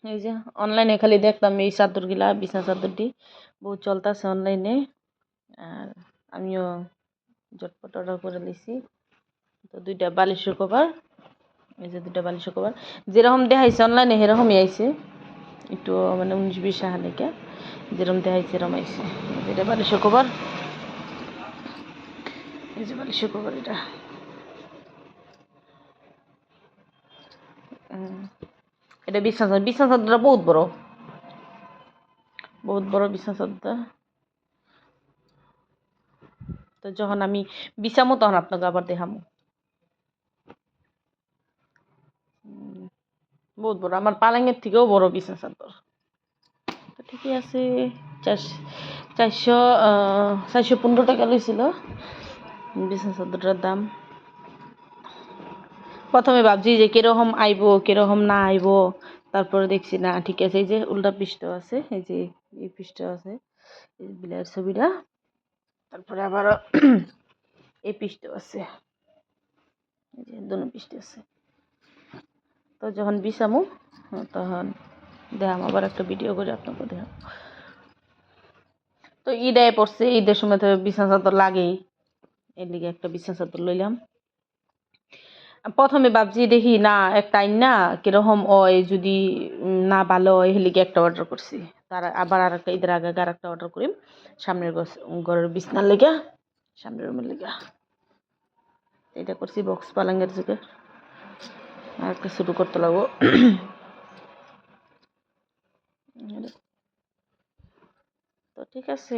এই যে অনলাইনে খালি দেখতাম এই চাদরগুলা, বিছানা চাদরটি বহুত চলতেছে অনলাইনে। আর আমিও ঝটপট অর্ডার করে দিছি। তো 2টা বালিশের কভার, এই যে 2টা বালিশের কভার যেরকম দেখাইছে অনলাইনে সেরকমই আইছে, একটু মানে 19-20 টাকা লেগে যেরকম দেখাইছে এরকম আইছে। এটা বালিশের কভার, এই যে বালিশের কভার এটা। এটা বিছানা চাদরটা বহুত বড় বিছানা চাদরটা। তো যখন আমি বিছামো তখন আপনাকে আবার দেখামো। বহুত বড়, আমার পালঙের থেকেও বড় বিছানা চাদর। তো ঠিকই আছে। 415 টাকা লইছিল বিছানা চাদরটার দাম। প্রথমে ভাবছি যে কিরকম আইবো কিরকম না আইবো, তারপরে দেখছি না ঠিক আছে। এই যে উল্টা পৃষ্ঠ আছে, এই যে এই পৃষ্ঠ আছে, এই বিলার ছবিটা, তারপরে আবার এই পৃষ্ঠ আছে, এই যে দুনো পৃষ্ঠ আছে। তো যখন বিছামু তখন দেখাম, আবার একটা ভিডিও করে আপনাকে দেখাম। তো ঈদ আয় পড়ছে, ঈদের সময় তো বিছানা চাদর লাগেই, এর লিগে একটা বিছানা চাদর লইলাম। প্রথমে ভাবছি দেখি না একটা আইন না কিরকম হয়, যদি না ভালো হয় হেলিকে একটা অর্ডার করছি। তার আবার আর একটা ঈদের আগে আর একটা অর্ডার করি সামনের ঘরের বিছনার লেগা, সামনের রুমের লেগা। এটা করছি বক্স পালঙ্গের যুগে, আর একটা শুরু করতে লাগবো। তো ঠিক আছে।